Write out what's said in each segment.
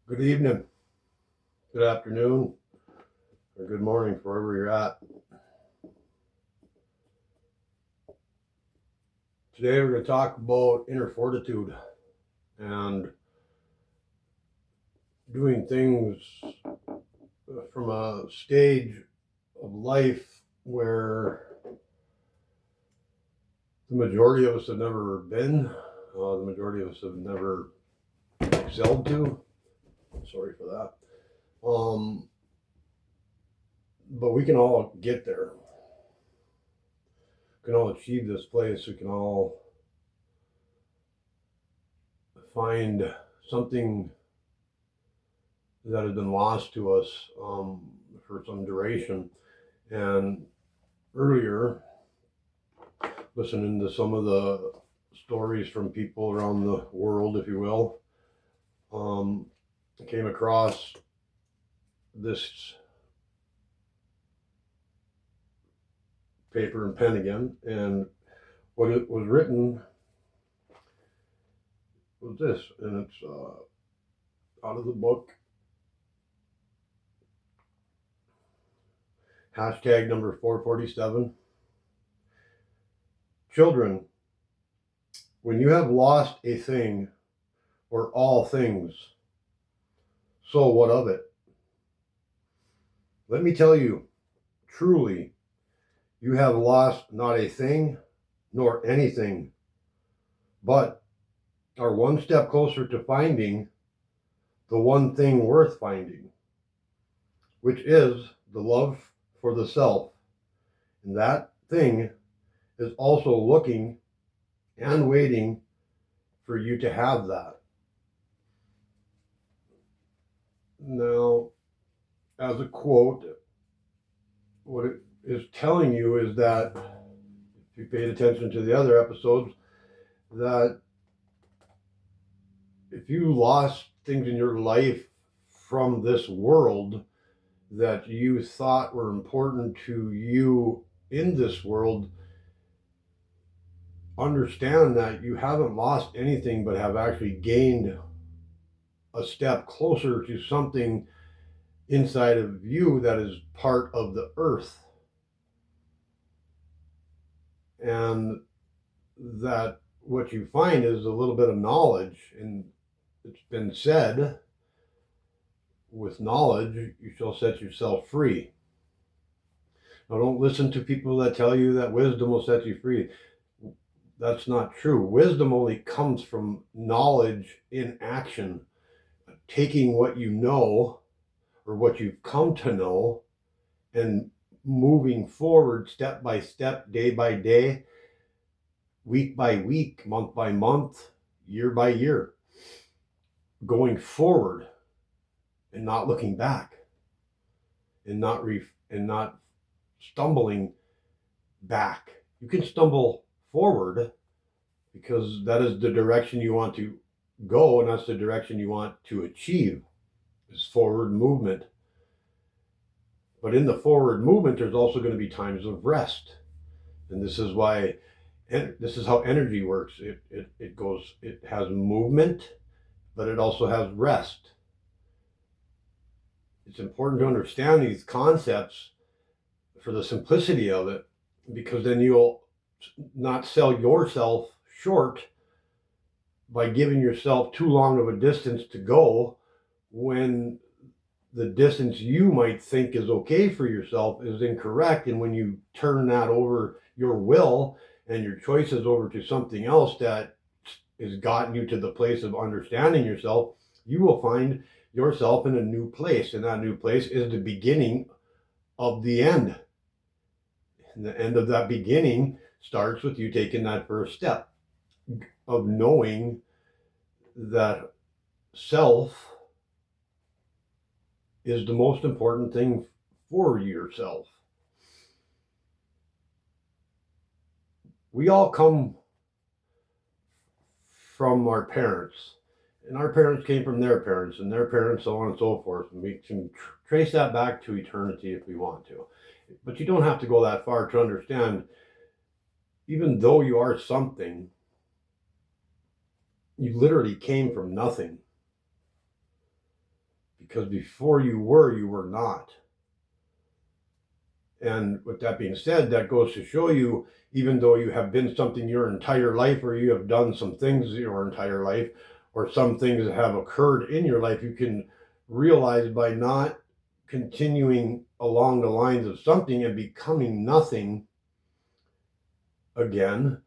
Good evening, good afternoon, or good morning, wherever you're at. Today we're going to talk about inner fortitude and doing things from a stage of life where the majority of us have never been, the majority of us have never excelled to. Sorry for that. But we can all get there. We can all achieve this place. We can all find something that has been lost to us for some duration. And earlier, listening to some of the stories from people around the world, if you will, came across this paper and pen again. And what it was written was this, and it's out of the book. Hashtag number 447. Children, when you have lost a thing or all things, so what of it? Let me tell you, truly, you have lost not a thing nor anything, but are one step closer to finding the one thing worth finding, which is the love for the self. And that thing is also looking and waiting for you to have that. Now, as a quote, what it is telling you is that, if you paid attention to the other episodes, that if you lost things in your life from this world that you thought were important to you in this world, understand that you haven't lost anything but have actually gained a step closer to something inside of you that is part of the earth. And that what you find is a little bit of knowledge. And it's been said, with knowledge you shall set yourself free. Now, don't listen to people that tell you that wisdom will set you free. That's not true. Wisdom only comes from knowledge in action, taking what you know or what you've come to know and moving forward step by step, day by day, week by week, month by month, year by year, going forward and not looking back and not stumbling back. You can stumble forward because that is the direction you want to go, and that's the direction you want to achieve, is forward movement. But in the forward movement, there's also going to be times of rest. And this is why, this is how energy works. It has movement, but it also has rest. It's important to understand these concepts for the simplicity of it, because then you'll not sell yourself short by giving yourself too long of a distance to go, when the distance you might think is okay for yourself is incorrect. And when you turn that over, your will and your choices, over to something else that has gotten you to the place of understanding yourself, you will find yourself in a new place. And that new place is the beginning of the end. And the end of that beginning starts with you taking that first step of knowing that self is the most important thing for yourself. We all come from our parents, and our parents came from their parents, and their parents, so on and so forth. And we can trace that back to eternity if we want to. But you don't have to go that far to understand, even though you are something, you literally came from nothing. because before you were not. And with that being said, that goes to show you, even though you have been something your entire life, or you have done some things your entire life, or some things that have occurred in your life, you can realize by not continuing along the lines of something and becoming nothing again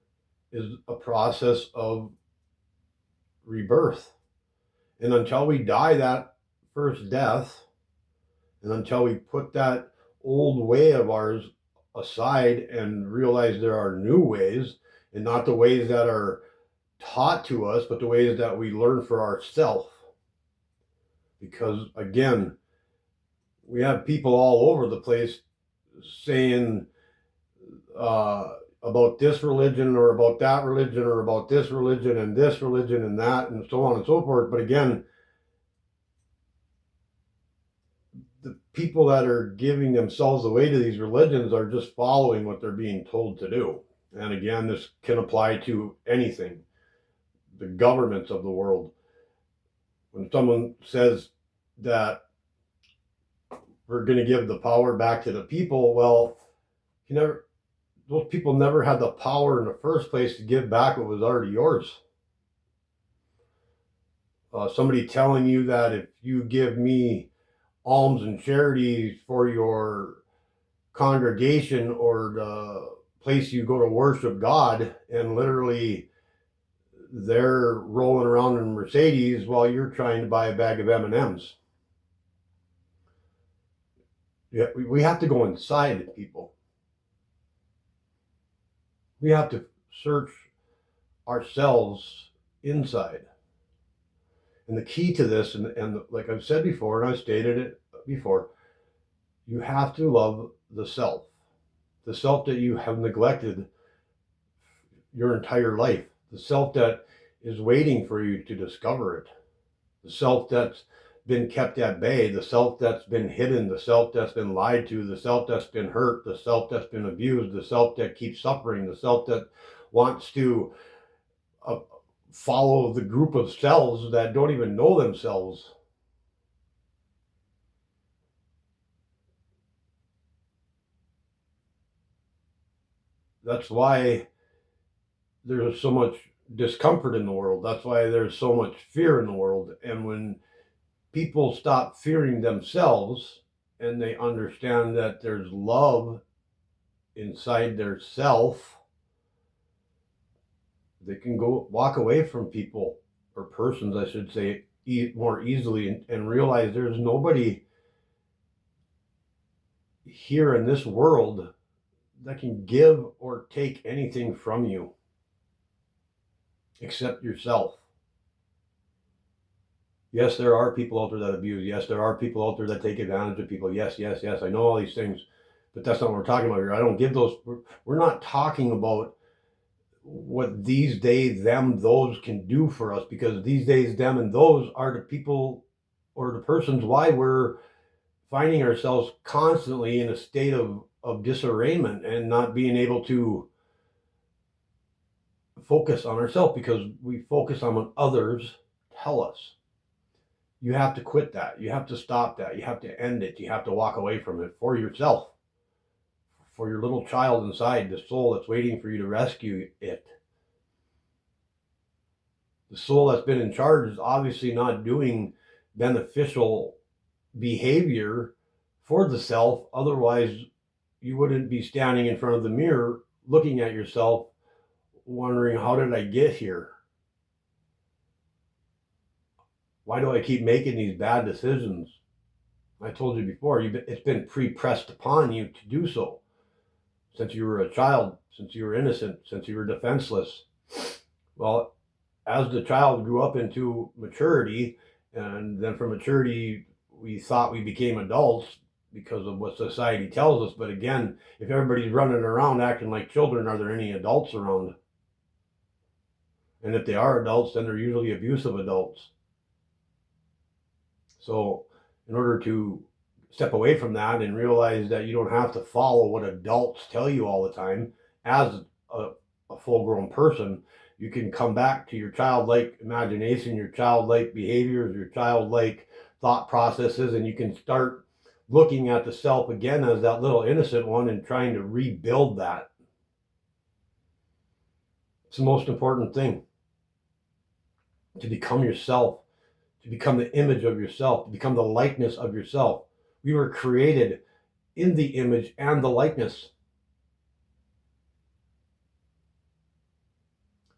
is a process of rebirth. And until we die that first death, and until we put that old way of ours aside and realize there are new ways, and not the ways that are taught to us, but the ways that we learn for ourselves. Because again, we have people all over the place saying about this religion or about that religion or about this religion and this religion and that and so on and so forth. But again, the people that are giving themselves away to these religions are just following what they're being told to do. And again, this can apply to anything. The governments of the world. When someone says that we're going to give the power back to the people, well, those people never had the power in the first place to give back what was already yours. Somebody telling you that if you give me alms and charities for your congregation or the place you go to worship God, and literally they're rolling around in Mercedes while you're trying to buy a bag of M&Ms. Yeah, we have to go inside people. We have to search ourselves inside. And the key to this, and like I've said before, and I've stated it before, you have to love the self that you have neglected your entire life, the self that is waiting for you to discover it, the self that's been kept at bay, the self that's been hidden, the self that's been lied to, the self that's been hurt, the self that's been abused, the self that keeps suffering, the self that wants to follow the group of selves that don't even know themselves. That's why there's so much discomfort in the world. That's why there's so much fear in the world. And when people stop fearing themselves and they understand that there's love inside their self, they can go walk away from people, or persons, I should say, more easily, and realize there's nobody here in this world that can give or take anything from you except yourself. Yes, there are people out there that abuse. Yes, there are people out there that take advantage of people. Yes, yes, yes. I know all these things, but that's not what we're talking about here. I don't give those. We're not talking about what these, they, them, those can do for us, because these days, them, and those are the people or the persons why we're finding ourselves constantly in a state of disarrayment and not being able to focus on ourselves, because we focus on what others tell us. You have to quit that. You have to stop that. You have to end it. You have to walk away from it for yourself, for your little child inside, the soul that's waiting for you to rescue it. The soul that's been in charge is obviously not doing beneficial behavior for the self. Otherwise, you wouldn't be standing in front of the mirror looking at yourself wondering, how did I get here? Why do I keep making these bad decisions? I told you before, it's been pre-pressed upon you to do so. Since you were a child, since you were innocent, since you were defenseless. Well, as the child grew up into maturity, and then from maturity, we thought we became adults because of what society tells us. But again, if everybody's running around acting like children, are there any adults around? And if they are adults, then they're usually abusive adults. So in order to step away from that and realize that you don't have to follow what adults tell you all the time as a full-grown person, you can come back to your childlike imagination, your childlike behaviors, your childlike thought processes, and you can start looking at the self again as that little innocent one and trying to rebuild that. It's the most important thing, to become yourself, to become the image of yourself, to become the likeness of yourself. We were created in the image and the likeness.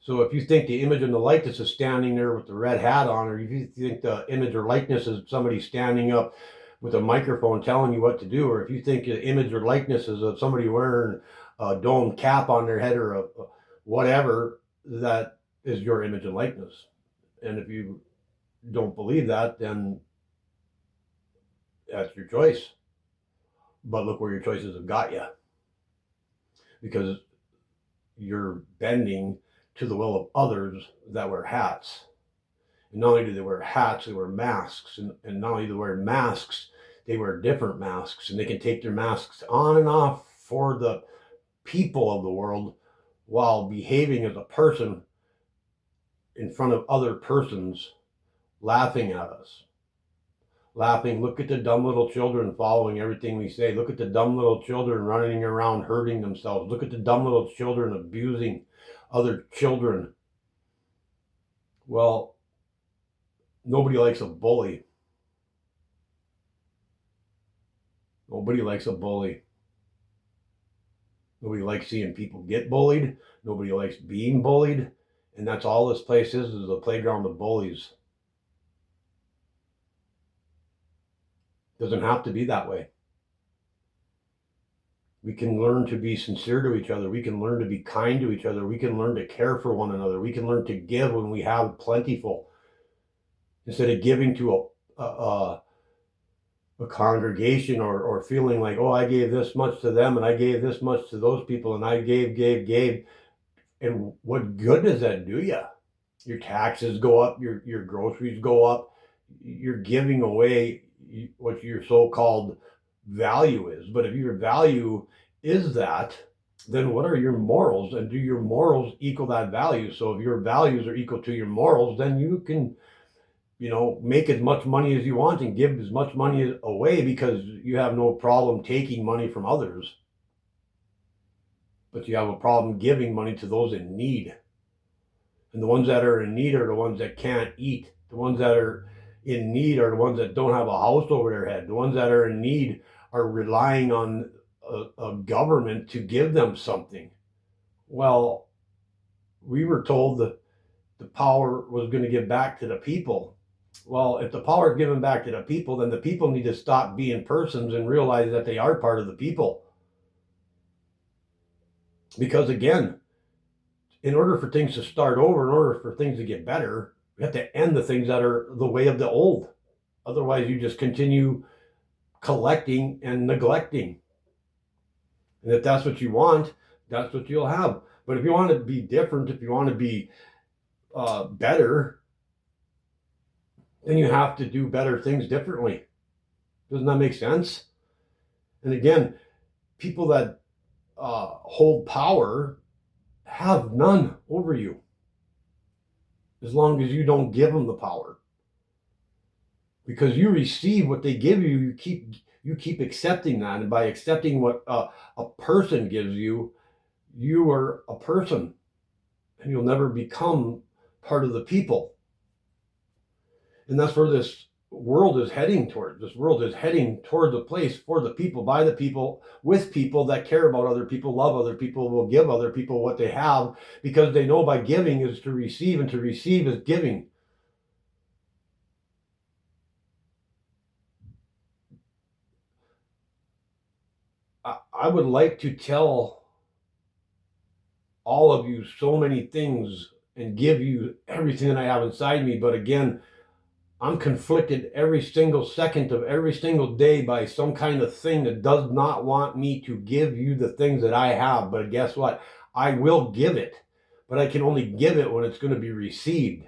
So if you think the image and the likeness is standing there with the red hat on, or if you think the image or likeness is somebody standing up with a microphone telling you what to do, or if you think the image or likeness is of somebody wearing a dome cap on their head or a whatever, that is your image and likeness. And if you don't believe that, then that's your choice. But look where your choices have got you, because you're bending to the will of others that wear hats. And not only do they wear hats, they wear masks. And not only do they wear masks, they wear different masks. And they can take their masks on and off for the people of the world while behaving as a person in front of other persons, laughing at us. Laughing, look at the dumb little children following everything we say. Look at the dumb little children running around hurting themselves. Look at the dumb little children abusing other children. Well, nobody likes a bully. Nobody likes a bully. Nobody likes seeing people get bullied. Nobody likes being bullied. And that's all this place is a playground of bullies. Doesn't have to be that way. We can learn to be sincere to each other. We can learn to be kind to each other. We can learn to care for one another. We can learn to give when we have plentiful, instead of giving to a congregation or feeling like, oh, I gave this much to them and I gave this much to those people and I gave. And what good does that do you? Your taxes go up, your groceries go up, you're giving away what your so-called value is. But if your value is that, then what are your morals? And do your morals equal that value? So if your values are equal to your morals, then you can, make as much money as you want and give as much money away, because you have no problem taking money from others. But you have a problem giving money to those in need. And the ones that are in need are the ones that can't eat. The ones that are in need are the ones that don't have a house over their head. The ones that are in need are relying on a government to give them something. Well, we were told that the power was going to give back to the people. Well, if the power is given back to the people, then the people need to stop being persons and realize that they are part of the people. Because again, in order for things to start over, in order for things to get better, we have to end the things that are the way of the old. Otherwise, you just continue collecting and neglecting. And if that's what you want, that's what you'll have. But if you want to be different, if you want to be better, then you have to do better things differently. Doesn't that make sense? And again, people that hold power have none over you, as long as you don't give them the power. Because you receive what they give you, you keep accepting that, and by accepting what a person gives you, you are a person, and you'll never become part of the people. And that's where this world is heading towards. This world is heading towards a place for the people, by the people, with people that care about other people, love other people, will give other people what they have, because they know by giving is to receive, and to receive is giving. I would like to tell all of you so many things and give you everything that I have inside me, but again, I'm conflicted every single second of every single day by some kind of thing that does not want me to give you the things that I have. But guess what? I will give it, but I can only give it when it's going to be received.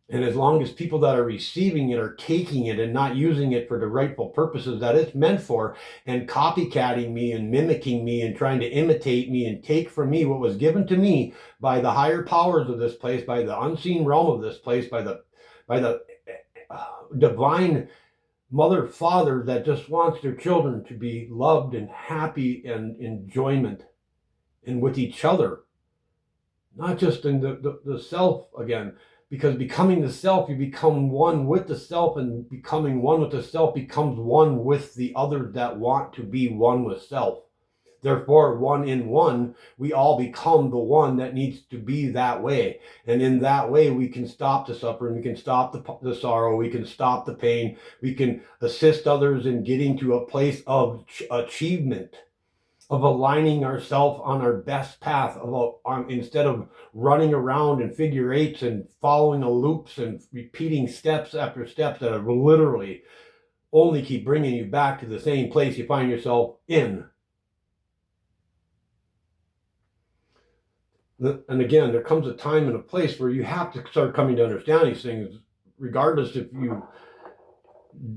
And as long as people that are receiving it are taking it and not using it for the rightful purposes that it's meant for, and copycatting me and mimicking me and trying to imitate me and take from me what was given to me by the higher powers of this place, by the unseen realm of this place, by the divine mother, father that just wants their children to be loved and happy and enjoyment and with each other, not just in the self again. Because becoming the self, you become one with the self, and becoming one with the self becomes one with the others that want to be one with self. Therefore, one in one, we all become the one that needs to be that way. And in that way, we can stop the suffering, we can stop the sorrow, we can stop the pain, we can assist others in getting to a place of achievement, of aligning ourselves on our best path, instead of running around in figure eights and following the loops and repeating steps after steps that are literally only keep bringing you back to the same place you find yourself in. And again, there comes a time and a place where you have to start coming to understand these things, regardless if you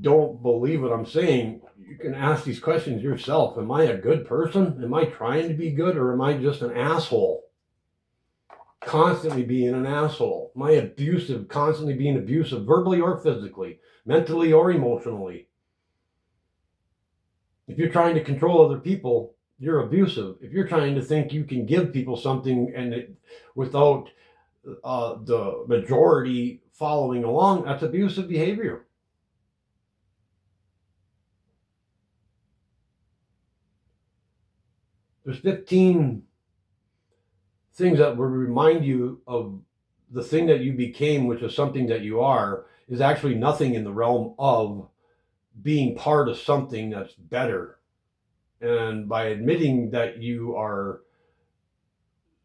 don't believe what I'm saying. You can ask these questions yourself. Am I a good person? Am I trying to be good, or am I just an asshole? Constantly being an asshole. Am I abusive, constantly being abusive, verbally or physically, mentally or emotionally? If you're trying to control other people, you're abusive. If you're trying to think you can give people something and without the majority following along, that's abusive behavior. There's 15 things that will remind you of the thing that you became, which is something that you are, is actually nothing in the realm of being part of something that's better. And by admitting that you are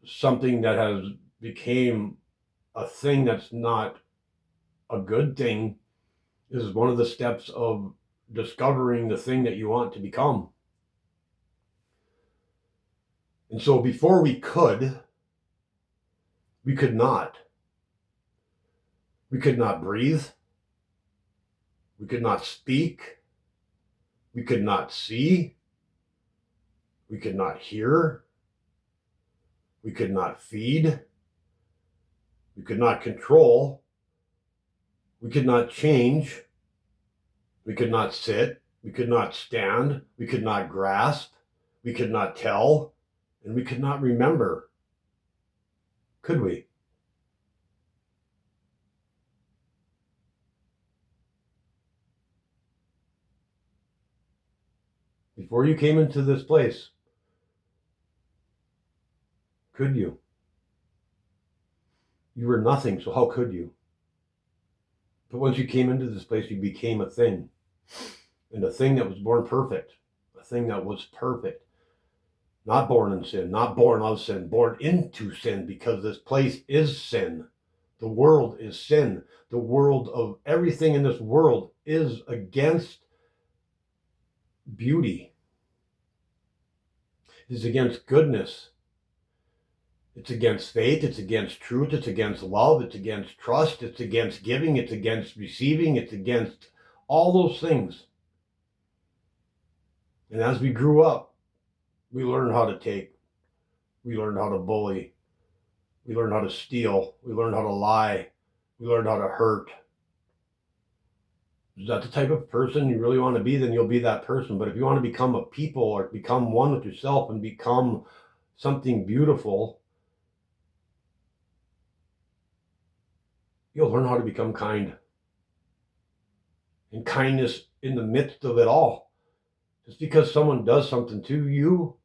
something that has became a thing that's not a good thing is one of the steps of discovering the thing that you want to become. And so before we could not. We could not breathe. We could not speak. We could not see. We could not hear. We could not feed. We could not control. We could not change. We could not sit. We could not stand. We could not grasp. We could not tell. And we could not remember. Could we? Before you came into this place, could you? You were nothing, so how could you? But once you came into this place, you became a thing. And a thing that was born perfect. A thing that was perfect. Not born in sin, not born of sin, born into sin, because this place is sin. The world is sin. The world of everything in this world is against beauty. It is against goodness. It's against faith. It's against truth. It's against love. It's against trust. It's against giving. It's against receiving. It's against all those things. And as we grew up, we learned how to take. We learned how to bully. We learned how to steal. We learned how to lie. We learned how to hurt. Is that the type of person you really want to be? Then you'll be that person. But if you want to become a people or become one with yourself and become something beautiful, you'll learn how to become kind. And kindness in the midst of it all. Just because someone does something to you,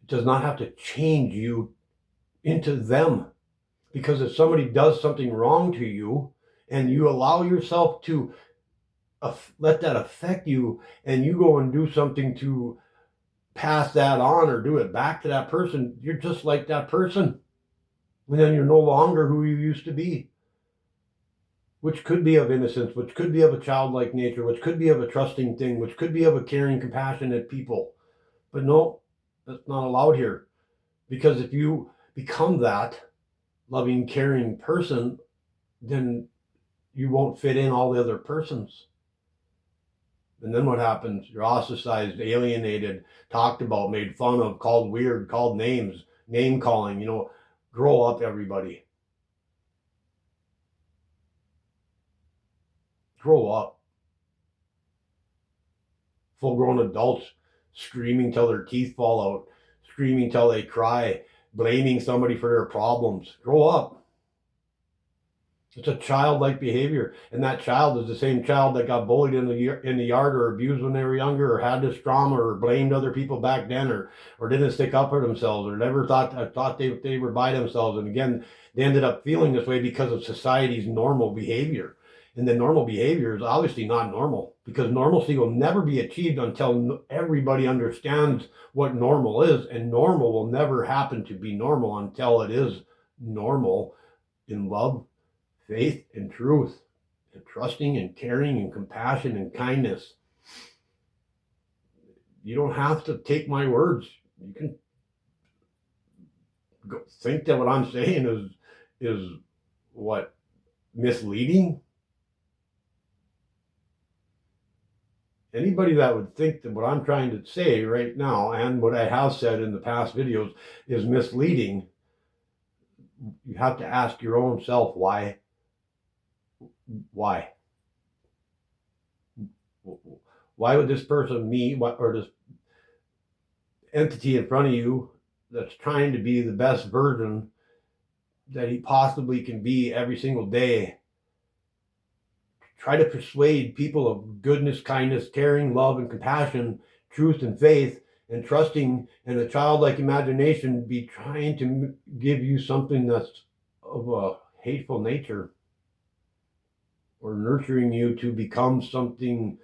it does not have to change you into them. Because if somebody does something wrong to you and you allow yourself to let that affect you, and you go and do something to pass that on or do it back to that person, you're just like that person. And then you're no longer who you used to be. Which could be of innocence, which could be of a childlike nature, which could be of a trusting thing, which could be of a caring, compassionate people. But no, that's not allowed here. Because if you become that loving, caring person, then you won't fit in all the other persons. And then what happens? You're ostracized, alienated, talked about, made fun of, called weird, called names, name calling, grow up, everybody. Grow up. Full-grown adults screaming till their teeth fall out, screaming till they cry, blaming somebody for their problems. Grow up. It's a childlike behavior, and that child is the same child that got bullied in the yard, or abused when they were younger, or had this trauma, or blamed other people back then, or didn't stick up for themselves, or never thought they were by themselves. And again, they ended up feeling this way because of society's normal behavior. And the normal behavior is obviously not normal, because normalcy will never be achieved until everybody understands what normal is, and normal will never happen to be normal until it is normal in love, faith, and truth, and trusting and caring and compassion and kindness. You don't have to take my words. You can think that what I'm saying is what, misleading. Anybody that would think that what I'm trying to say right now, and what I have said in the past videos, is misleading, you have to ask your own self why. Why would this person, me, or this entity in front of you that's trying to be the best version that he possibly can be every single day, try to persuade people of goodness, kindness, caring, love, and compassion, truth and faith, and trusting, and a childlike imagination, be trying to give you something that's of a hateful nature, or nurturing you to become something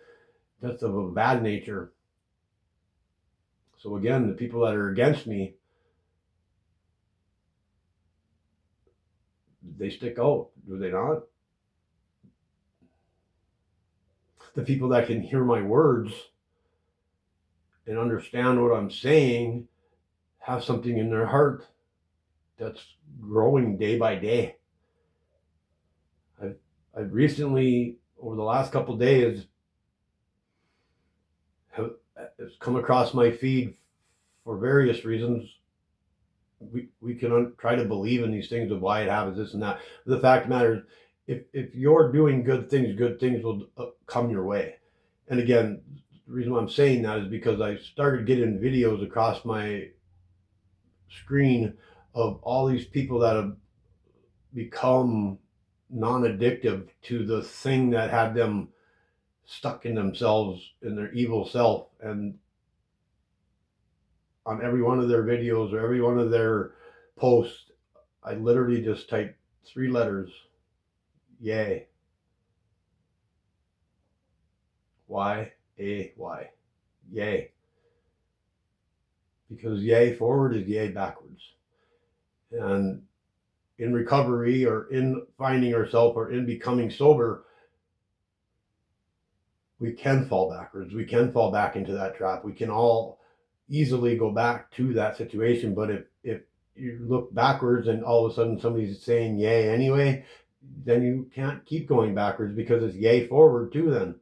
that's of a bad nature? So again, the people that are against me, they stick out, do they not? The people that can hear my words and understand what I'm saying have something in their heart that's growing day by day. I've recently, over the last couple of days, it's come across my feed for various reasons. We can try to believe in these things of why it happens, this and that. But the fact of the matter is, if you're doing good things will come your way. And again, the reason why I'm saying that is because I started getting videos across my screen of all these people that have become non-addictive to the thing that had them stuck in themselves, in their evil self. And on every one of their videos or every one of their posts, I literally just typed 3 letters: yay. Y-A-Y. Yay. Because yay forward is yay backwards. And in recovery, or in finding ourselves, or in becoming sober, we can fall backwards. We can fall back into that trap. We can all easily go back to that situation. But if you look backwards and all of a sudden somebody's saying yay anyway, then you can't keep going backwards, because it's yay forward too then.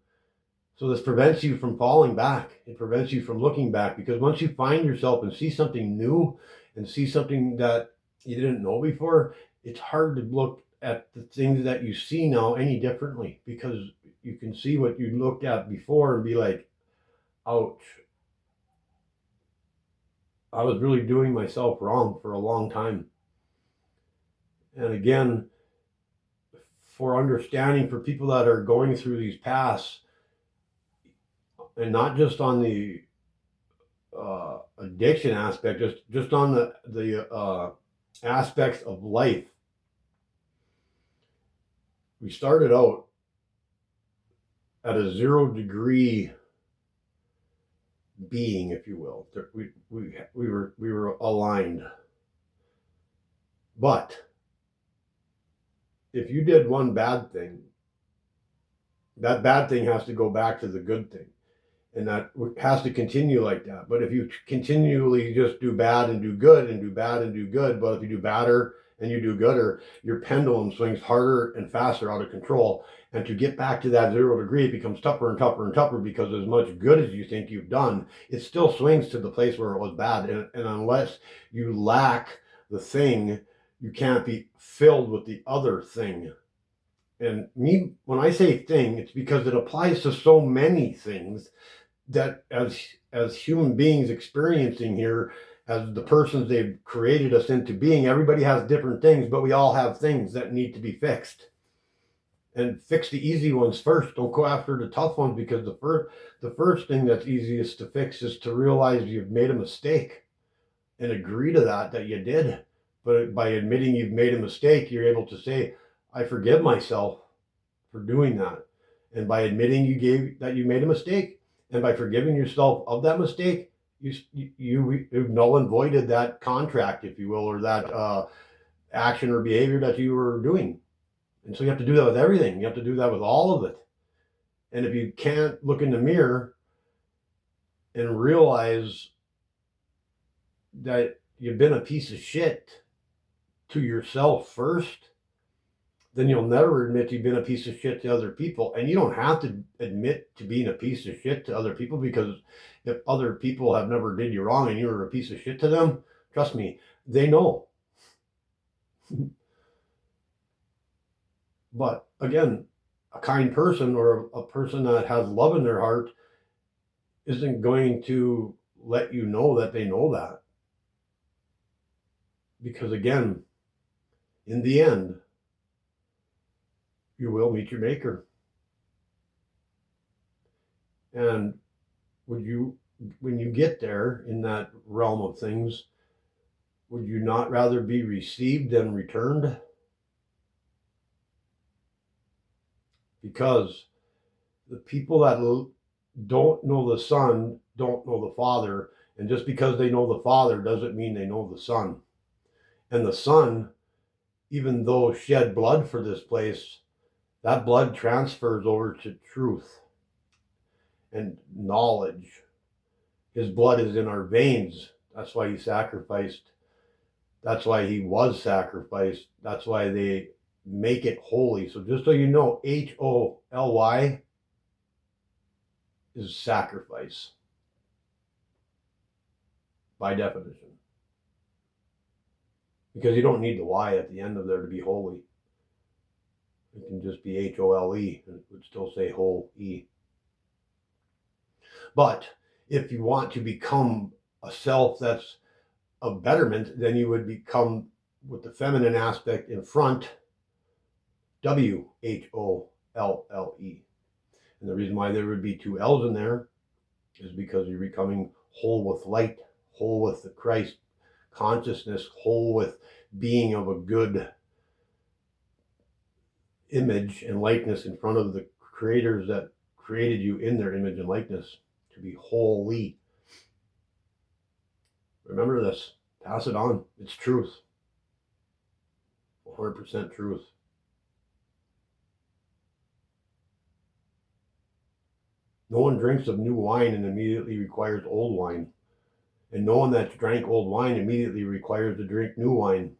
So this prevents you from falling back. It prevents you from looking back, because once you find yourself and see something new, and see something that you didn't know before, it's hard to look at the things that you see now any differently, because you can see what you looked at before and be like, ouch, I was really doing myself wrong for a long time. And again, for understanding, for people that are going through these paths, and not just on the addiction aspect, just on the aspects of life. We started out at a 0 degree being, if you will. We were aligned. But if you did one bad thing, that bad thing has to go back to the good thing. And that has to continue like that. But if you continually just do bad and do good, and do bad and do good, but if you do badder and you do gooder, your pendulum swings harder and faster out of control. And to get back to that 0 degree, it becomes tougher and tougher and tougher, because as much good as you think you've done, it still swings to the place where it was bad. And unless you lack the thing, you can't be filled with the other thing. And me, when I say thing, it's because it applies to so many things that as human beings experiencing here, as the persons they've created us into being, everybody has different things, but we all have things that need to be fixed. And fix the easy ones first. Don't go after the tough ones, because the first thing that's easiest to fix is to realize you've made a mistake and agree to that you did. But by admitting you've made a mistake, you're able to say, I forgive myself for doing that. And by admitting you made a mistake, and by forgiving yourself of that mistake, you null and voided that contract, if you will, or that action or behavior that you were doing. And so you have to do that with everything. You have to do that with all of it. And if you can't look in the mirror and realize that you've been a piece of shit to yourself first, then you'll never admit you've been a piece of shit to other people. And you don't have to admit to being a piece of shit to other people, because if other people have never did you wrong and you were a piece of shit to them, trust me, they know. But again, a kind person or a person that has love in their heart isn't going to let you know that they know that. Because again, in the end, you will meet your maker. And when you get there in that realm of things, would you not rather be received than returned? Because the people that don't know the Son don't know the Father, and just because they know the Father doesn't mean they know the Son. And the Son, even though shed blood for this place, that blood transfers over to truth and knowledge. His blood is in our veins. That's why he sacrificed. That's why he was sacrificed. That's why they make it holy. So just so you know, HOLY is sacrifice by definition. Because you don't need the Y at the end of there to be holy. It can just be HOLE, and it would still say whole E. But if you want to become a self that's a betterment, then you would become, with the feminine aspect in front, WHOLLE. And the reason why there would be two L's in there is because you're becoming whole with light, whole with the Christ consciousness, whole with being of a good image and likeness in front of the creators that created you in their image and likeness, to be holy. Remember this. Pass it on. It's truth. 100% truth. No one drinks of new wine and immediately requires old wine. And no one that's drank old wine immediately requires to drink new wine.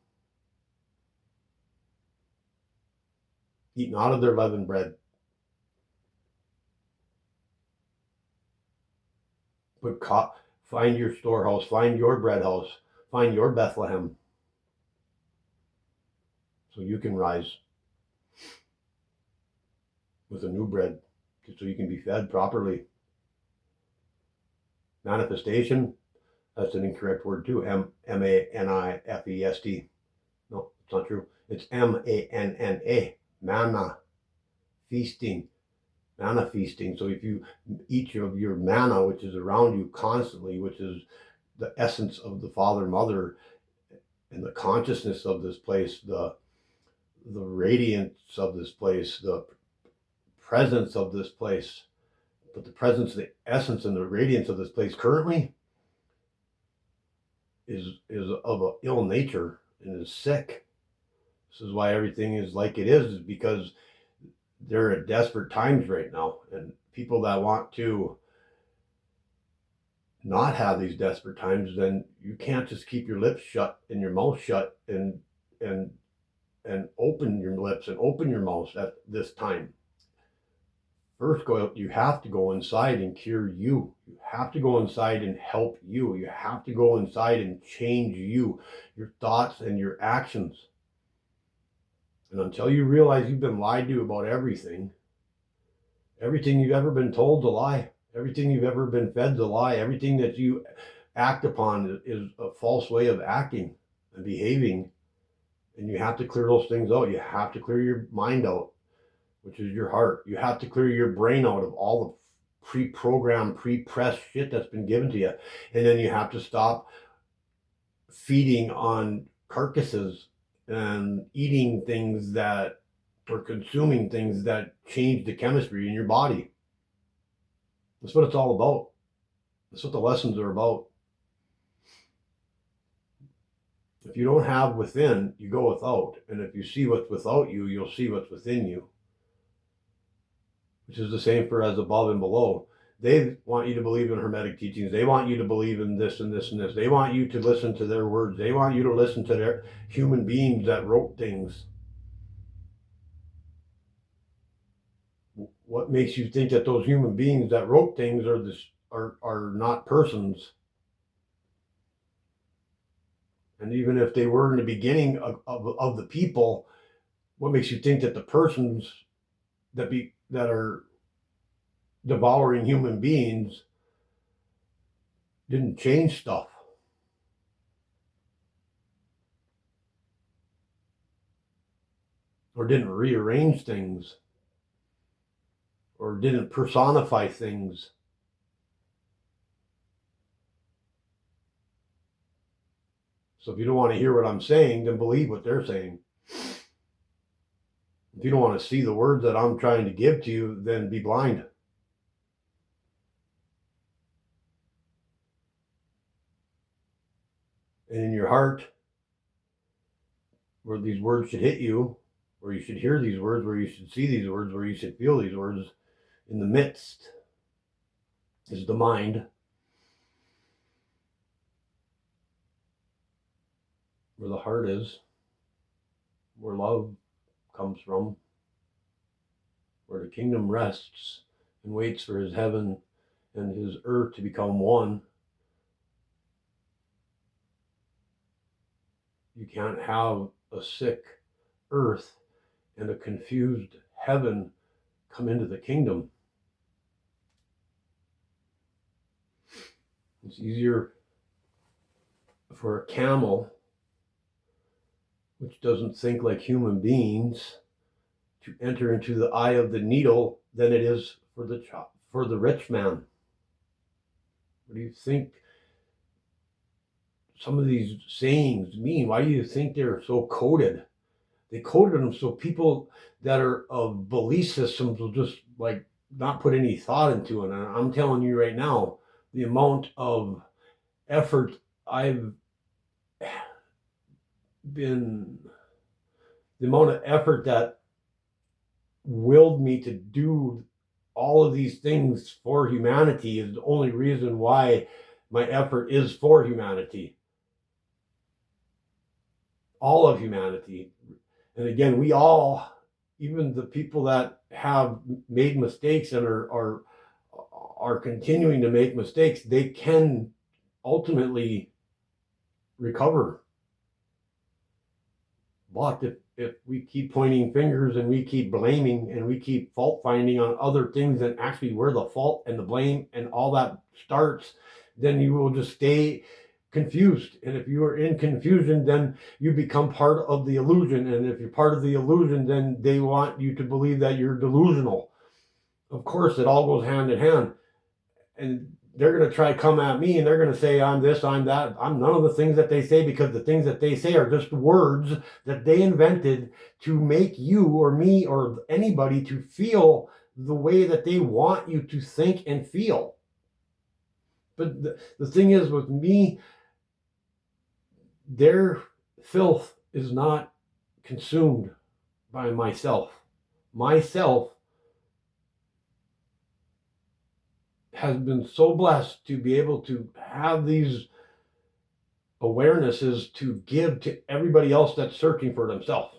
Eat not of their leavened bread, but find your storehouse, find your bread house, find your Bethlehem, so you can rise with a new bread, so you can be fed properly. Manifestation, that's an incorrect word too. manifest. No, it's not true. It's manna, manna, feasting, manna feasting. So if you eat of your manna, which is around you constantly, which is the essence of the Father, Mother, and the consciousness of this place, the radiance of this place, the presence of this place, but the presence, the essence, and the radiance of this place currently is of an ill nature and is sick. This is why everything is like it is because they're at desperate times right now, and people that want to not have these desperate times, then you can't just keep your lips shut and your mouth shut and open your lips and open your mouth at this time. First, you have to go inside and cure you. You have to go inside and help you. You have to go inside and change you, your thoughts and your actions. And until you realize you've been lied to about everything you've ever been told to lie, everything you've ever been fed to lie, everything that you act upon is a false way of acting and behaving. And you have to clear those things out. You have to clear your mind out, which is your heart. You have to clear your brain out of all the pre-programmed, pre-pressed shit that's been given to you. And then you have to stop feeding on carcasses and eating things that, or consuming things that change the chemistry in your body. That's what it's all about. That's what the lessons are about. If you don't have within, you go without. And if you see what's without you, you'll see what's within you. Which is the same for as above and below. They want you to believe in Hermetic teachings. They want you to believe in this and this and this. They want you to listen to their words. They want you to listen to their human beings that wrote things. What makes you think that those human beings that wrote things are not persons? And even if they were in the beginning of the people, what makes you think that the persons that are devouring human beings didn't change stuff? Or didn't rearrange things? Or didn't personify things? So if you don't want to hear what I'm saying, then believe what they're saying. If you don't want to see the words that I'm trying to give to you, then be blind. And in your heart, where these words should hit you, where you should hear these words, where you should see these words, where you should feel these words, in the midst is the mind. Where the heart is, where love comes from, where the kingdom rests and waits for his heaven and his earth to become one. You can't have a sick earth and a confused heaven come into the kingdom. It's easier for a camel, which doesn't think like human beings, to enter into the eye of the needle than it is for the rich man. What do you think some of these sayings mean? Why do you think they're so coded? They coded them so people that are of belief systems will just like not put any thought into it. And I'm telling you right now, the amount of effort the amount of effort that willed me to do all of these things for humanity is the only reason why my effort is for humanity. All of humanity. And again, we all, even the people that have made mistakes and are continuing to make mistakes, they can ultimately recover. But if we keep pointing fingers and we keep blaming and we keep fault finding on other things than actually where the fault and the blame and all that starts, then you will just stay confused. And if you are in confusion, then you become part of the illusion. And if you're part of the illusion, then they want you to believe that you're delusional. Of course, it all goes hand in hand. And they're going to try to come at me and they're going to say I'm this, I'm that. I'm none of the things that they say, because the things that they say are just words that they invented to make you or me or anybody to feel the way that they want you to think and feel. But the thing is with me, their filth is not consumed by myself. Myself has been so blessed to be able to have these awarenesses to give to everybody else that's searching for themselves,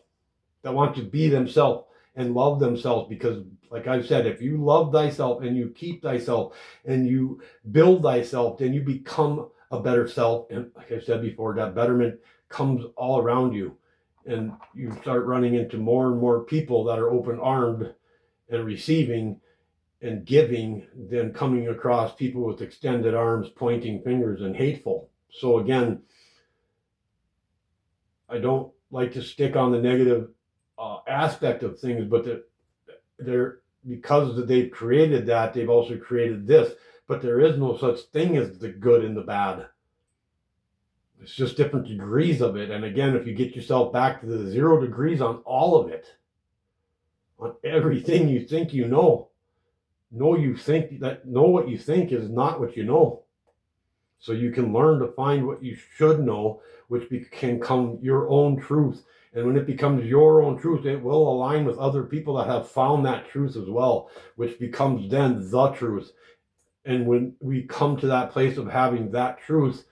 that want to be themselves and love themselves. Because like I've said, if you love thyself and you keep thyself and you build thyself, then you become a better self. And like I said before, that betterment comes all around you. And you start running into more and more people that are open armed and receiving and giving than coming across people with extended arms, pointing fingers, and hateful. So again, I don't like to stick on the negative aspect of things, but they're because they've created that, they've also created this. But there is no such thing as the good and the bad. It's just different degrees of it. And again, if you get yourself back to the 0 degrees on all of it, on everything you think you know what you think is not what you know. So you can learn to find what you should know, which can become your own truth. And when it becomes your own truth, it will align with other people that have found that truth as well, which becomes then the truth. And when we come to that place of having that truth,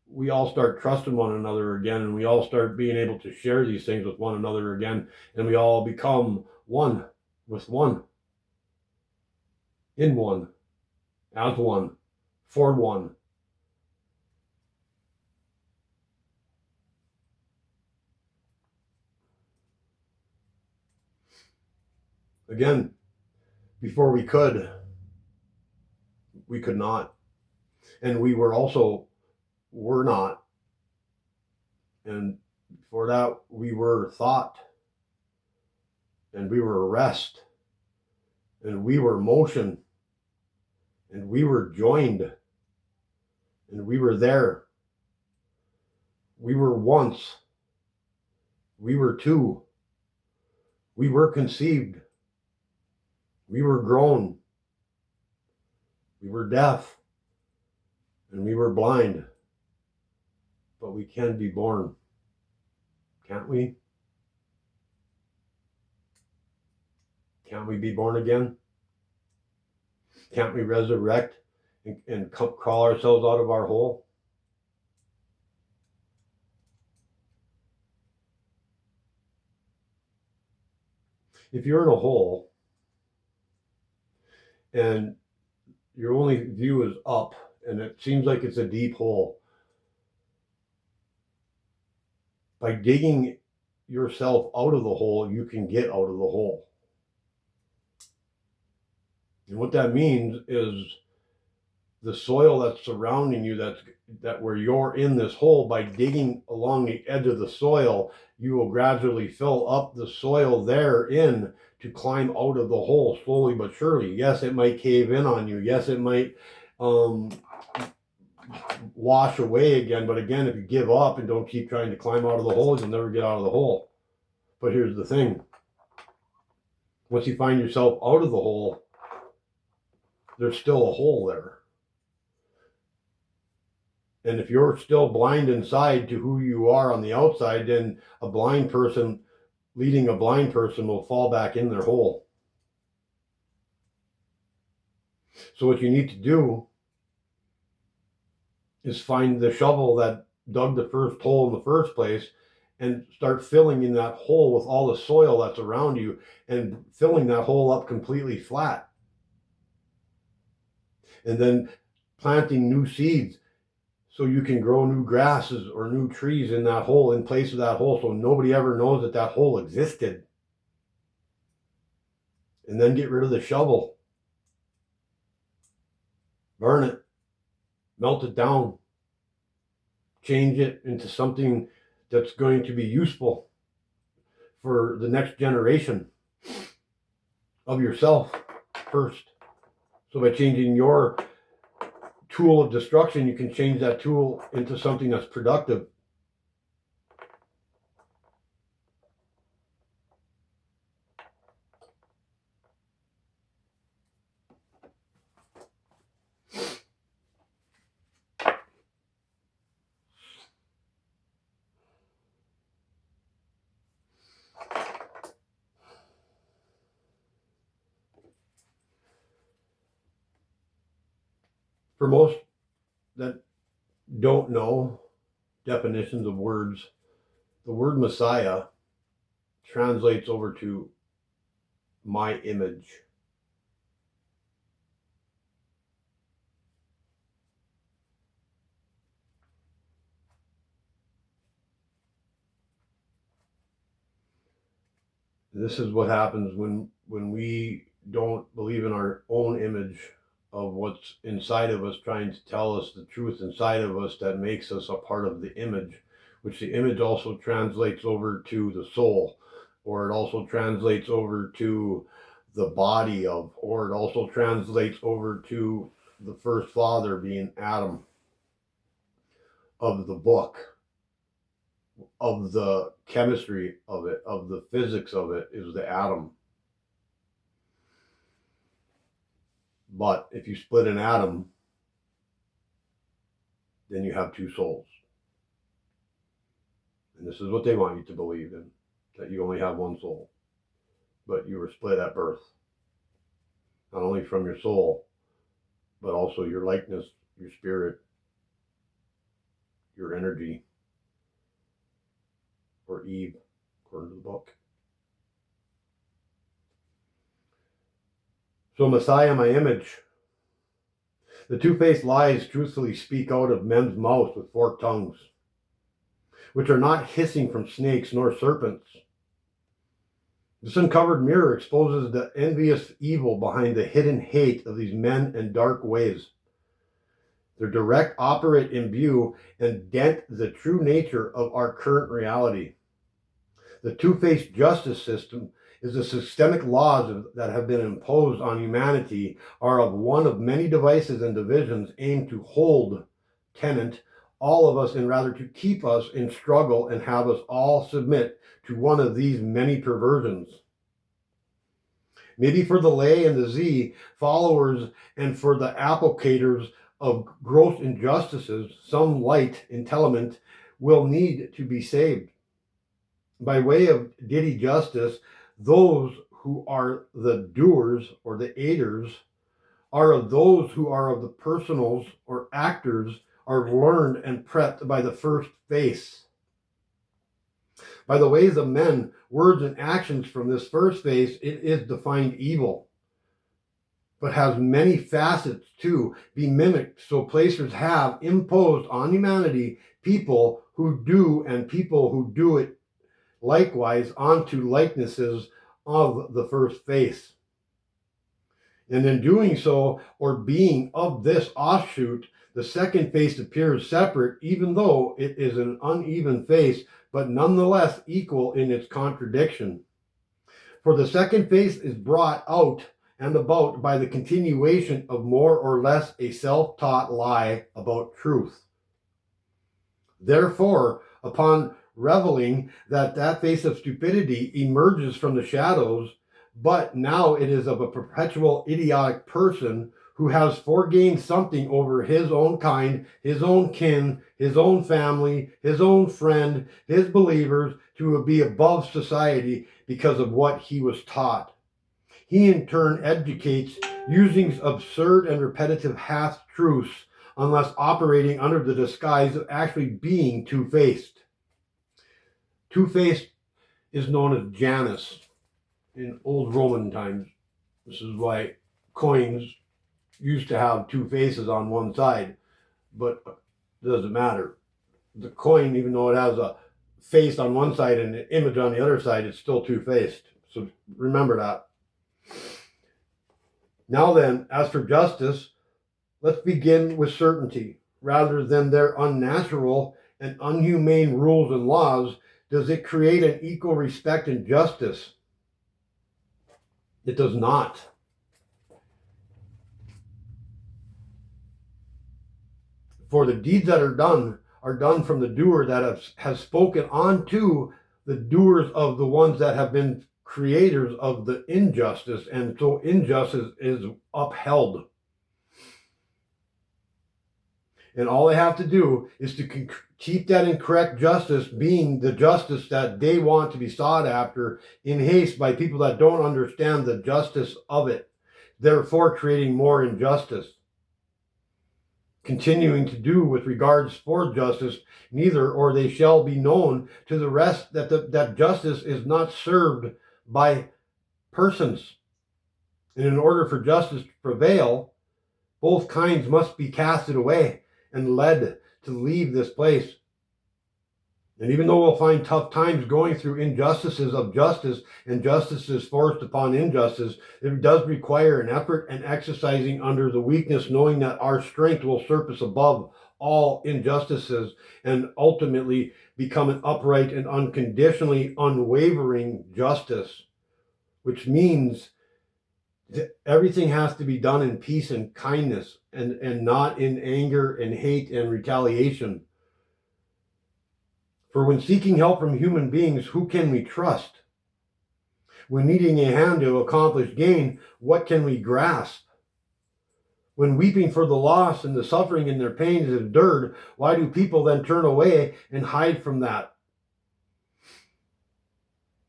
we all start trusting one another again, and we all start being able to share these things with one another again, and we all become one with one, in one, as one, for one. Again, before we could not. And we were not. And before that, we were thought. And we were rest. And we were motion. And we were joined. And we were there. We were once. We were two. We were conceived. We were grown. We were deaf. And we were blind. But we can be born. Can't we? Can't we be born again? Can't we resurrect and crawl ourselves out of our hole? If you're in a hole and your only view is up and it seems like it's a deep hole, by digging yourself out of the hole, you can get out of the hole. And what that means is the soil that's surrounding you, that where you're in this hole, by digging along the edge of the soil, you will gradually fill up the soil therein to climb out of the hole slowly but surely. Yes, it might cave in on you. Yes, it might wash away again. But again, if you give up and don't keep trying to climb out of the hole, you'll never get out of the hole. But here's the thing. Once you find yourself out of the hole, there's still a hole there. And if you're still blind inside to who you are on the outside, then a blind person leading a blind person will fall back in their hole. So what you need to do is find the shovel that dug the first hole in the first place and start filling in that hole with all the soil that's around you and filling that hole up completely flat. And then planting new seeds so you can grow new grasses or new trees in that hole, in place of that hole, so nobody ever knows that that hole existed. And then get rid of the shovel. Burn it. Melt it down. Change it into something that's going to be useful for the next generation of yourself first. So by changing your tool of destruction, you can change that tool into something that's productive. For most that don't know definitions of words, the word Messiah translates over to my image. This is what happens when we don't believe in our own image of what's inside of us, trying to tell us the truth inside of us that makes us a part of the image, which the image also translates over to the soul, or it also translates over to the body of, or it also translates over to the first father being Adam of the book, of the chemistry of it, of the physics of it, is the atom. But if you split an atom, then you have two souls. And this is what they want you to believe in, that you only have one soul. But you were split at birth. Not only from your soul, but also your likeness, your spirit, your energy, or Eve, according to the book. So Messiah, my image. The two-faced lies truthfully speak out of men's mouths with forked tongues, which are not hissing from snakes nor serpents. This uncovered mirror exposes the envious evil behind the hidden hate of these men and dark ways. Their direct operate in view and dent the true nature of our current reality. The two-faced justice system is the systemic laws that have been imposed on humanity are of one of many devices and divisions aimed to hold tenant all of us and rather to keep us in struggle and have us all submit to one of these many perversions. Maybe for the lay and the Z followers and for the applicators of gross injustices, some light intelligent will need to be saved. By way of ditty justice, those who are the doers or the aiders are of those who are of the personals or actors are learned and prepped by the first face. By the ways of men, words and actions from this first face, it is defined evil, but has many facets to be mimicked. So placers have imposed on humanity people who do and people who do it likewise onto likenesses of the first face. And in doing so, or being of this offshoot, the second face appears separate, even though it is an uneven face, but nonetheless equal in its contradiction. For the second face is brought out and about by the continuation of more or less a self-taught lie about truth. Therefore, upon reveling that face of stupidity emerges from the shadows, but now it is of a perpetual idiotic person who has foregained something over his own kind, his own kin, his own family, his own friend, his believers, to be above society because of what he was taught. He in turn educates using absurd and repetitive half-truths, unless operating under the disguise of actually being two-faced. Two-faced is known as Janus in old Roman times. This is why coins used to have two faces on one side, but it doesn't matter. The coin, even though it has a face on one side and an image on the other side, it's still two-faced. So remember that. Now then, as for justice, let's begin with certainty. Rather than their unnatural and unhumane rules and laws, does it create an equal respect and justice? It does not. For the deeds that are done from the doer that has spoken on to the doers of the ones that have been creators of the injustice, and so injustice is upheld. And all they have to do is to keep that incorrect justice being the justice that they want to be sought after in haste by people that don't understand the justice of it, therefore creating more injustice. Continuing to do with regards for justice, neither or they shall be known to the rest that justice is not served by persons. And in order for justice to prevail, both kinds must be casted away and led to leave this place. And even though we'll find tough times going through injustices of justice and justices forced upon injustice, it does require an effort and exercising under the weakness, knowing that our strength will surface above all injustices and ultimately become an upright and unconditionally unwavering justice, which means that everything has to be done in peace and kindness and not in anger and hate and retaliation. For when seeking help from human beings, who can we trust? When needing a hand to accomplish gain, what can we grasp? When weeping for the loss and the suffering and their pains is endured, why do people then turn away and hide from that?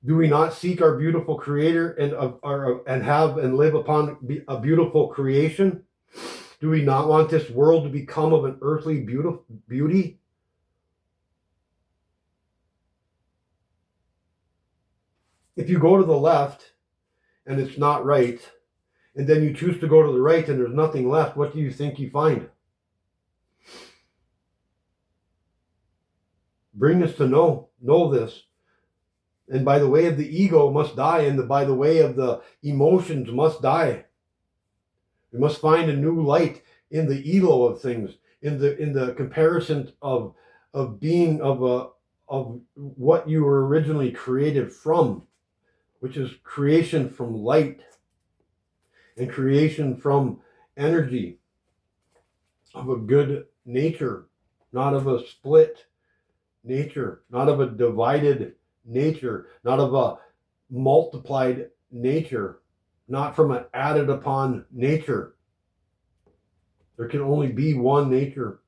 Do we not seek our beautiful Creator and have and live upon a beautiful creation? Do we not want this world to become of an earthly beauty? If you go to the left and it's not right, and then you choose to go to the right and there's nothing left, what do you think you find? Bring us to know this. And by the way of the ego must die, and by the way of the emotions must die. We must find a new light in the ego of things, in the comparison of being of what you were originally created from, which is creation from light and creation from energy of a good nature, not of a split nature, not of a divided nature, not of a multiplied nature, not from an added upon nature. There can only be one nature.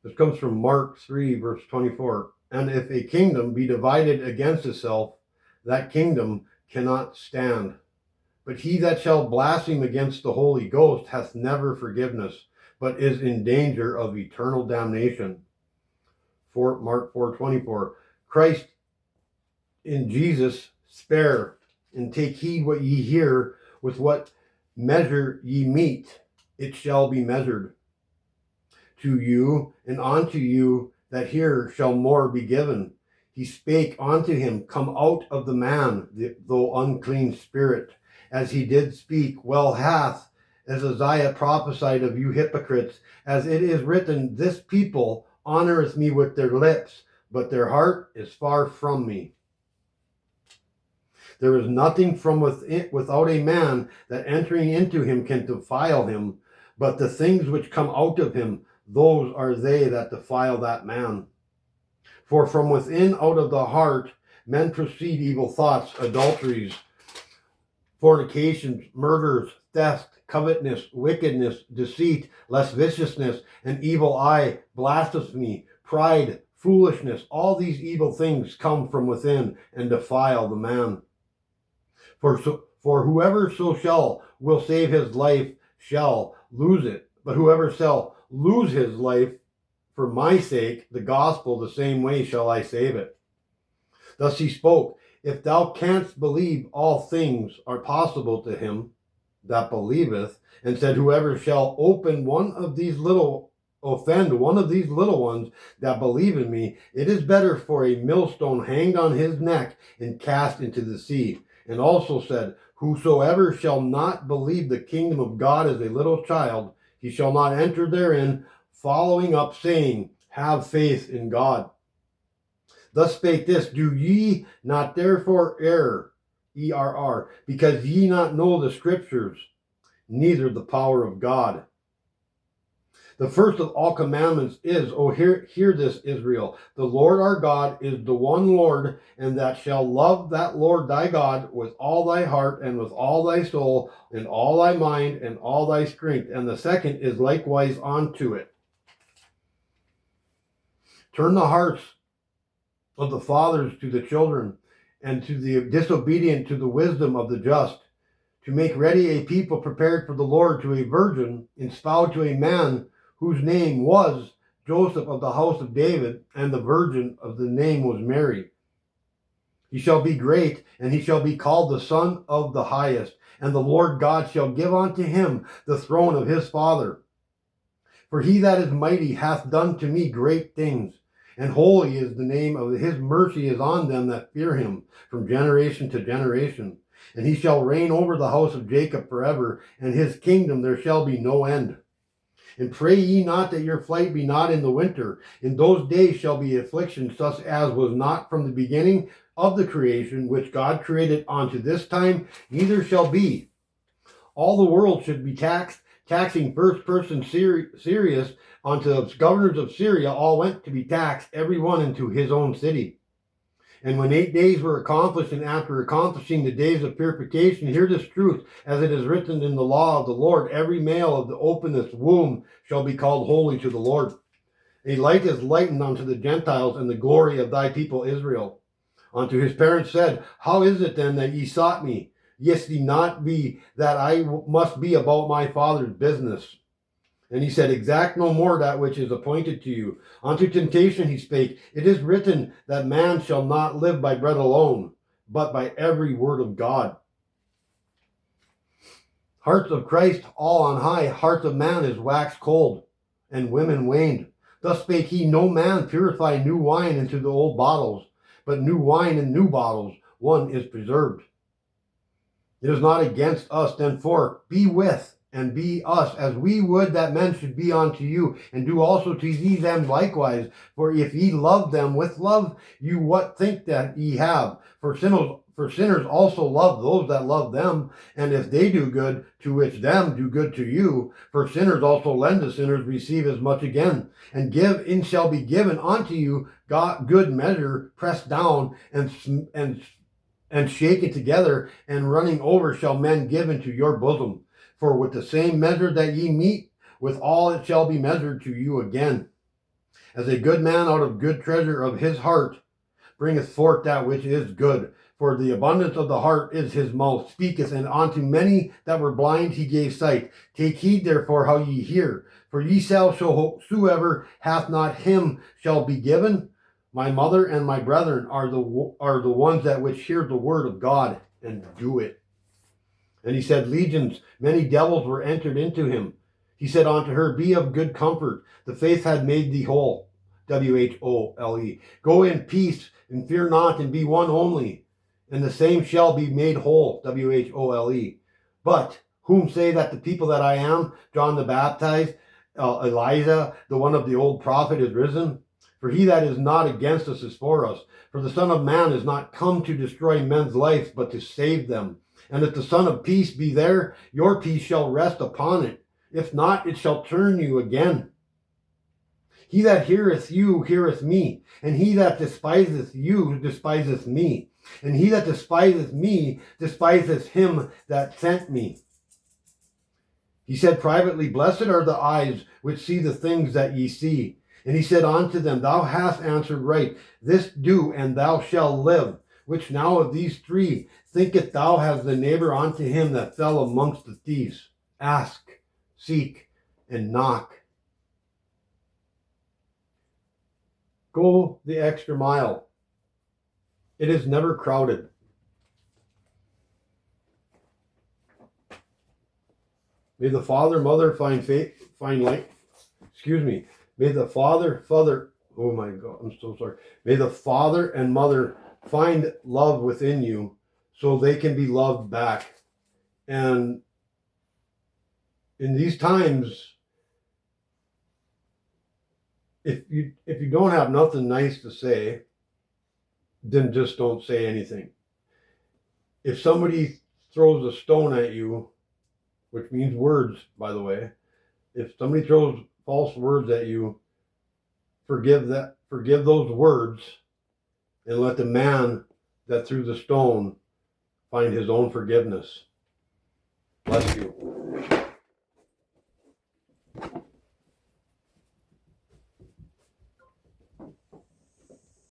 This comes from Mark 3, verse 24. And if a kingdom be divided against itself, that kingdom cannot stand. But he that shall blaspheme against the Holy Ghost hath never forgiveness, but is in danger of eternal damnation. Mark 4:24. Christ in Jesus spare, and take heed what ye hear, with what measure ye meet, it shall be measured to you, and unto you that hear shall more be given. He spake unto him, come out of the man, though unclean spirit. As he did speak, well hath as Isaiah prophesied of you hypocrites, as it is written, this people honoreth me with their lips, but their heart is far from me. There is nothing from without a man that entering into him can defile him, but the things which come out of him, those are they that defile that man. For from within, out of the heart, men proceed evil thoughts, adulteries, fornications, murders, theft, covetousness, wickedness, deceit, lasciviousness, an evil eye, blasphemy, pride, foolishness. All these evil things come from within and defile the man. For whoever so shall will save his life shall lose it, but whoever shall lose his life for my sake, the gospel, the same way shall I save it. Thus he spoke, if thou canst believe, all things are possible to him that believeth, and said, whoever shall offend one of these little ones that believe in me, it is better for a millstone hanged on his neck and cast into the sea. And also said, whosoever shall not believe the kingdom of God as a little child, he shall not enter therein, following up, saying, have faith in God. Thus spake this, do ye not therefore err, ERR, because ye not know the scriptures, neither the power of God. The first of all commandments is, hear this, Israel, the Lord our God is the one Lord, and that shall love that Lord thy God with all thy heart, and with all thy soul, and all thy mind, and all thy strength. And the second is likewise unto it. Turn the hearts of the fathers to the children, and to the disobedient to the wisdom of the just, to make ready a people prepared for the Lord, to a virgin espoused to a man whose name was Joseph of the house of David, and the virgin of the name was Mary. He shall be great, and he shall be called the Son of the Highest, and the Lord God shall give unto him the throne of his father. For he that is mighty hath done to me great things, and holy is the name of his mercy is on them that fear him from generation to generation. And he shall reign over the house of Jacob forever, and his kingdom there shall be no end. And pray ye not that your flight be not in the winter. In those days shall be affliction such as was not from the beginning of the creation, which God created unto this time, neither shall be. All the world should be taxing first person serious unto the governors of Syria all went to be taxed, every one into his own city. And when 8 days were accomplished, and after accomplishing the days of purification, hear this truth, as it is written in the law of the Lord, every male of the openest womb shall be called holy to the Lord. A light is lightened unto the Gentiles, and the glory of thy people Israel. Unto his parents said, How is it then that ye sought me? Yes, ye not be that I must be about my father's business. And he said, Exact no more that which is appointed to you. Unto temptation he spake, It is written that man shall not live by bread alone, but by every word of God. Hearts of Christ all on high, hearts of man is waxed cold, and women waned. Thus spake he, No man purify new wine into the old bottles, but new wine in new bottles, one is preserved. It is not against us, then, for be with and be us, as we would that men should be unto you, and do also to ye them likewise. For if ye love them with love, you what think that ye have? For sinners also love those that love them, and if they do good to which them do good to you, for sinners also lend to sinners, receive as much again, and give, and shall be given unto you, God, good measure, pressed down and shaken together, and running over shall men give into your bosom. For with the same measure that ye meet, with all it shall be measured to you again. As a good man out of good treasure of his heart bringeth forth that which is good. For the abundance of the heart is his mouth speaketh, and unto many that were blind he gave sight. Take heed therefore how ye hear. For ye shall whosoever hath not him shall be given. My mother and my brethren are the ones that which hear the word of God and do it. And he said, Legions, many devils were entered into him. He said unto her, Be of good comfort, the faith had made thee whole. W-H-O-L-E. Go in peace, and fear not, and be one only, and the same shall be made whole. W-H-O-L-E. But whom say that the people that I am? John the Baptist, Elijah, the one of the old prophet, is risen? For he that is not against us is for us. For the Son of Man is not come to destroy men's lives, but to save them. And if the Son of Peace be there, your peace shall rest upon it. If not, it shall turn you again. He that heareth you heareth me, and he that despiseth you despiseth me, and he that despiseth me despiseth him that sent me. He said privately, Blessed are the eyes which see the things that ye see. And he said unto them, Thou hast answered right. This do, and thou shalt live. Which now of these three thinketh thou hast the neighbor unto him that fell amongst the thieves? Ask, seek, and knock. Go the extra mile. It is never crowded. May the father, mother find light. May the father, oh my God, I'm so sorry. May the father and mother find love within you so they can be loved back. And in these times, if you don't have nothing nice to say, then just don't say anything. If somebody throws a stone at you, which means words, by the way, if somebody throws false words at you, forgive those words, and let the man that threw the stone find his own forgiveness. Bless you.